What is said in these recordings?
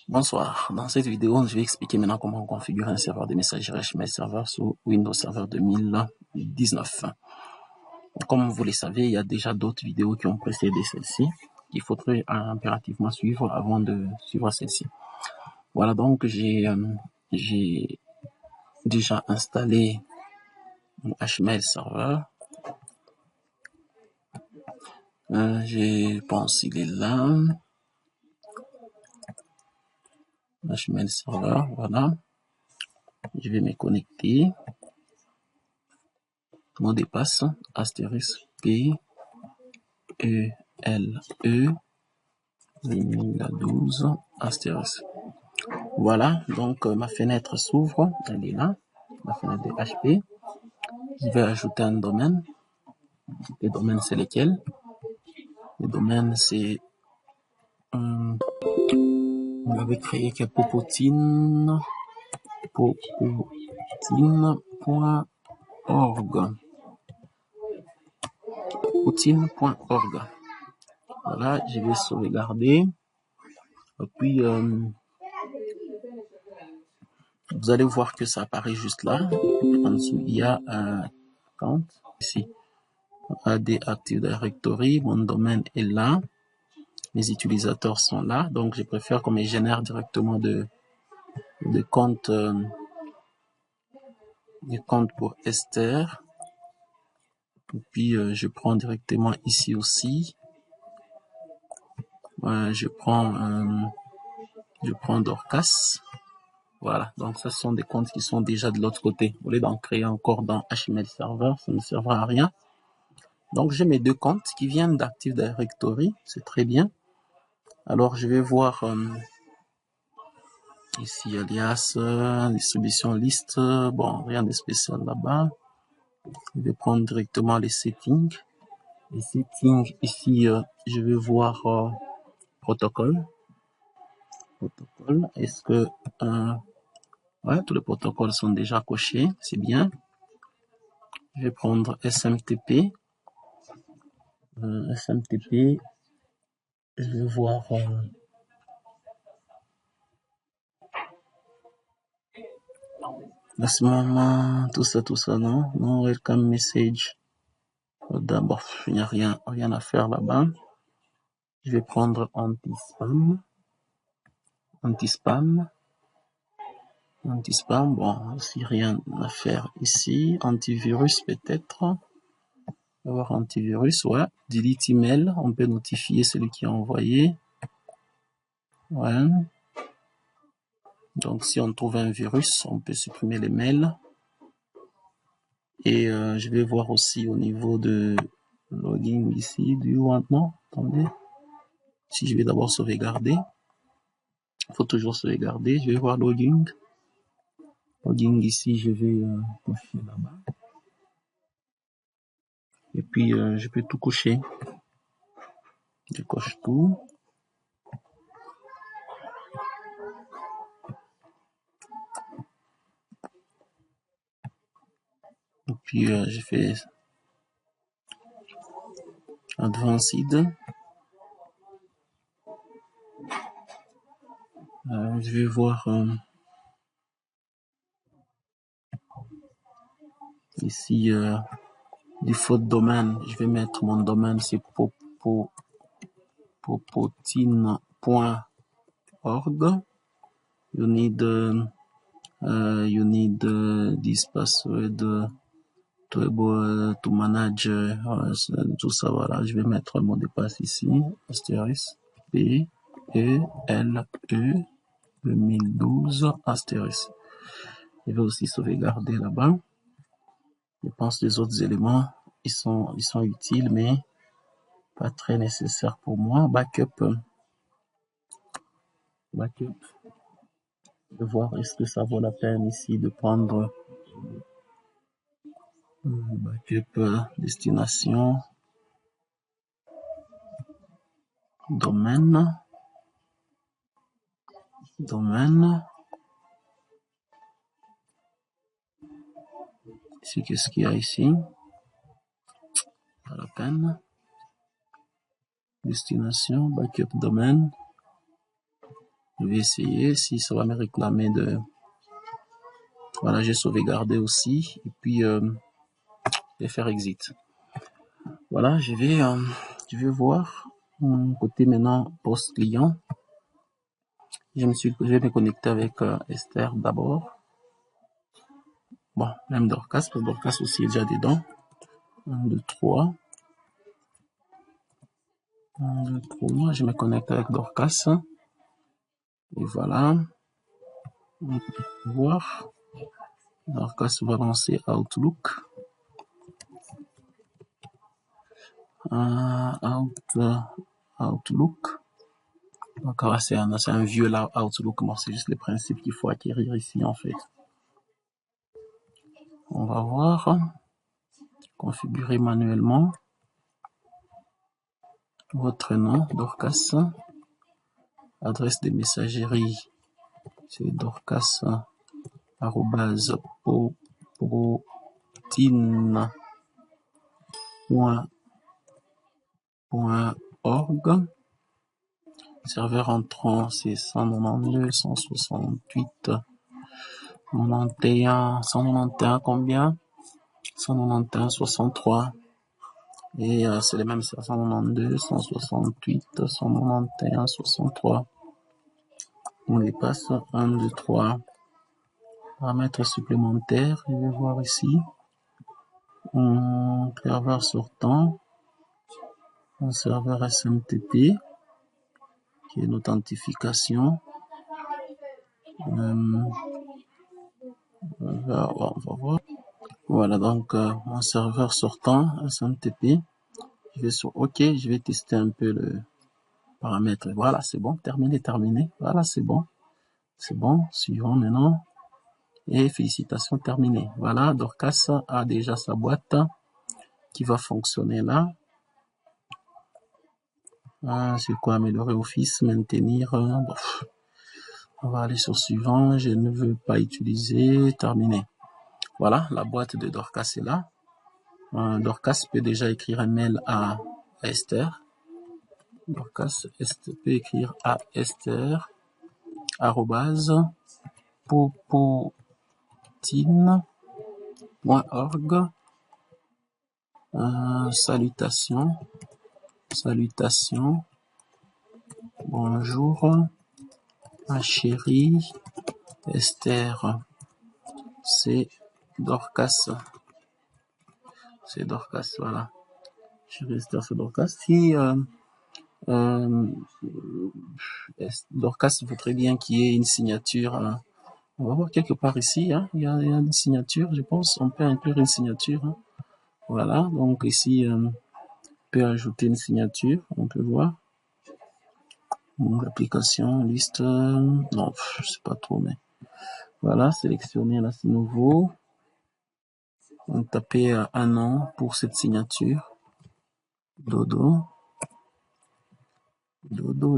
Bonsoir, dans cette vidéo, je vais expliquer maintenant comment configurer un serveur de messagerie HTML Server sur Windows Server 2019. Comme vous le savez, il y a déjà d'autres vidéos qui ont précédé celle-ci, qu'il faudrait impérativement suivre avant de suivre celle-ci. Voilà, donc j'ai déjà installé mon HTML Server. Je pense qu'il est là. HTML Server, voilà. Je vais me connecter. Mot de passe, astérisque P, E, L, E, 2012, astérisque. Voilà, donc ma fenêtre s'ouvre, elle est là, la fenêtre de HP. Je vais ajouter un domaine. Le domaine, c'est lequel? Le domaine, c'est... on avait créé que popotine.org. Popotine.org. Voilà, je vais sauvegarder. Et puis, vous allez voir que ça apparaît juste là. En dessous, il y a un compte ici. AD Active Directory, mon domaine est là. Mes utilisateurs sont là. Donc, je préfère qu'on me génère directement de comptes pour Esther. Et puis, je prends directement ici aussi. Je prends Dorcas. Voilà, donc ça ce sont des comptes qui sont déjà de l'autre côté. Au lieu d'en créer encore dans HTML Server, ça ne servira à rien. Donc j'ai mes deux comptes qui viennent d'Active Directory, c'est très bien. Alors je vais voir ici alias, distribution liste, bon rien de spécial là-bas. Je vais prendre directement les settings. Les settings ici, je vais voir protocole. Est-ce que ouais, tous les protocoles sont déjà cochés, c'est bien. Je vais prendre SMTP. SMTP, je vais voir à ce moment, tout ça, non, welcome message. D'abord, il n'y a rien à faire là-bas. Je vais prendre anti-spam, bon, aussi rien à faire ici. Antivirus peut-être. On va voir antivirus, ouais. Delete email, on peut notifier celui qui a envoyé. Ouais. Donc, si on trouve un virus, on peut supprimer les mails. Et je vais voir aussi au niveau de login ici, du maintenant. Attendez. Si je vais d'abord sauvegarder, il faut toujours sauvegarder. Je vais voir login. Login ici, je vais cocher là-bas. Et puis, je peux tout cocher. Je coche tout. Et puis, je fais Advanced. Je vais voir ici default domaine. Je vais mettre mon domaine, c'est popotine.org. You need this password to manage tout ça. Voilà, je vais mettre le mot de passe ici, astérisque P E L E 2012 astérisque. Je vais aussi sauvegarder là-bas. Je pense que les autres éléments ils sont utiles, mais pas très nécessaires pour moi. Backup. Je vais voir est-ce que ça vaut la peine ici de prendre backup destination domaine. Ici, qu'est-ce qu'il y a ici? Pas la peine. Destination, backup domaine. Je vais essayer si ça va me réclamer de... Voilà, j'ai sauvegardé aussi. Et puis, je vais faire exit. Voilà, je vais voir mon côté maintenant post client. Je vais me connecter avec Esther d'abord. Bon, même Dorcas, parce que Dorcas aussi est déjà dedans. 1, 2, 3. 1, 2, 3. Je me connecte avec Dorcas. Et voilà. On peut voir. Dorcas va lancer Outlook. Outlook. Donc, c'est un vieux là, Outlook. Bon, c'est juste les principes qu'il faut acquérir ici, en fait. On va voir. Configurer manuellement. Votre nom, Dorcas. Adresse de messagerie, c'est dorcas@protein.org. Serveur entrant, c'est 192, 168, 91, 191 combien? 191, 63. Et c'est les mêmes, c'est 192, 168, 191, 63. On les passe 1, 2, 3. Paramètres supplémentaires, je vais voir ici. Un serveur sortant, un serveur SMTP, qui est une authentification. On va voir. Voilà, donc un serveur sortant, SMTP. Je vais sur OK, je vais tester un peu le paramètre. Voilà, c'est bon, terminé. Voilà, c'est bon. C'est bon, suivant maintenant. Et félicitations, terminé. Voilà, Dorcas a déjà sa boîte qui va fonctionner là. C'est quoi, améliorer Office, maintenir. Bon. On va aller sur suivant. Je ne veux pas utiliser. Terminé. Voilà, la boîte de Dorcas est là. Dorcas peut déjà écrire un mail à Esther. Dorcas peut écrire à Esther @popotine.org. Salutations. Bonjour, ma chérie Esther. C'est Dorcas. Voilà. Chérie Esther, c'est Dorcas. Si Dorcas voudrait bien qu'il y ait une signature, on va voir quelque part ici, hein. Il y a une signature, je pense. On peut inclure une signature. Hein. Voilà, donc ici, on peut ajouter une signature, on peut voir. L'application, liste, non, je sais pas trop, mais voilà, sélectionner là, c'est nouveau. On taper un nom pour cette signature. Dodo,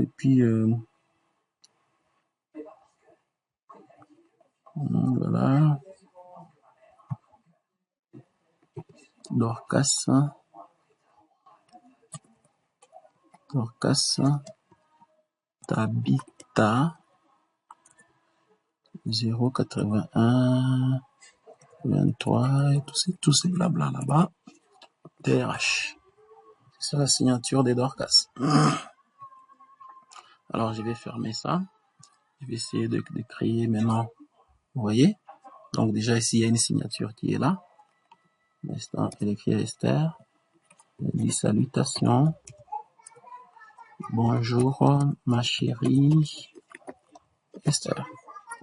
et puis voilà. Dorcas, Tabita, 081, 23, et tous ces blabla là-bas. TRH. C'est ça la signature des Dorcas. Alors, je vais fermer ça. Je vais essayer de créer maintenant. Vous voyez? Donc, déjà, ici, il y a une signature qui est là. Elle écrit Esther. Elle dit salutations. Bonjour, ma chérie Esther.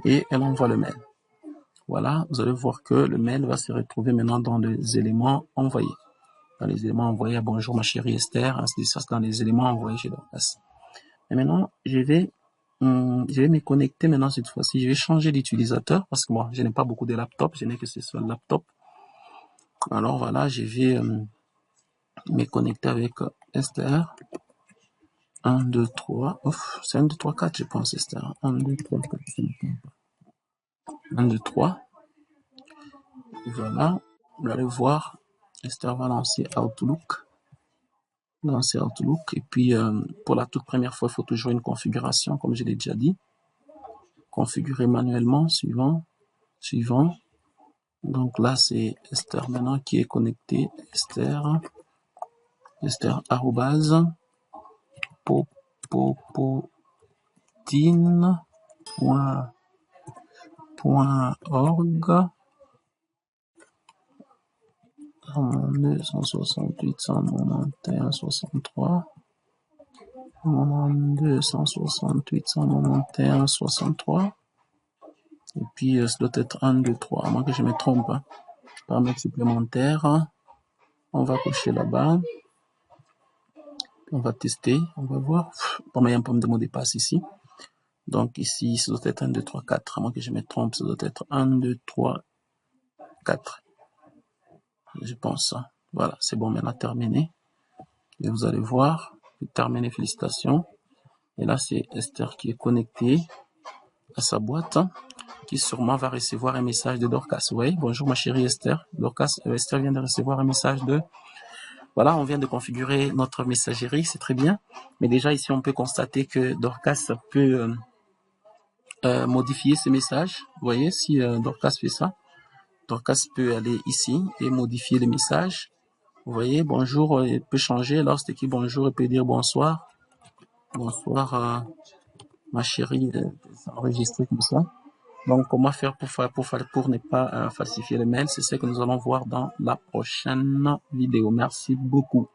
Et elle envoie le mail. Voilà, vous allez voir que le mail va se retrouver maintenant dans les éléments envoyés. Dans les éléments envoyés, bonjour ma chérie Esther, ainsi ça dans les éléments envoyés chez Dorcas. Et maintenant, je vais me connecter maintenant cette fois-ci. Je vais changer d'utilisateur parce que moi, je n'ai pas beaucoup de laptops, je n'ai que ce seul laptop. Alors voilà, je vais me connecter avec Esther. 1, 2, 3. Ouf, c'est 1, 2, 3, 4, je pense, Esther. 1, 2, 3, 4, 5, 1, 2, 3. Et voilà, vous allez voir, Esther va lancer Outlook. Et puis, pour la toute première fois, il faut toujours une configuration, comme je l'ai déjà dit. configurer manuellement, suivant. Donc là, c'est Esther maintenant qui est connectée. Esther arrobase popotine.org 268 191 63 268 191 63 et puis ça doit être 1, 2, 3, à moins que je me trompe. Paramètres supplémentaires, on va cocher là-bas, on va tester, on va voir. Bon, il y a un peu de mot de passe ici. Donc ici, ça doit être 1, 2, 3, 4, à moins que je me trompe, ça doit être 1, 2, 3, 4. Je pense. Voilà, c'est bon, maintenant terminé. Et vous allez voir, terminé, félicitations. Et là, c'est Esther qui est connectée à sa boîte, qui sûrement va recevoir un message de Dorcas. Oui, bonjour ma chérie Esther. Esther vient de recevoir un message de... Voilà, on vient de configurer notre messagerie, c'est très bien. Mais déjà ici, on peut constater que Dorcas peut modifier ce message. Vous voyez, si Dorcas fait ça, Dorcas peut aller ici et modifier le message. Vous voyez, bonjour, il peut changer. Lorsque écrit bonjour, il peut dire bonsoir. Bonsoir, ma chérie, enregistré comme ça. Donc, comment faire pour ne pas falsifier le mail? C'est ce que nous allons voir dans la prochaine vidéo. Merci beaucoup.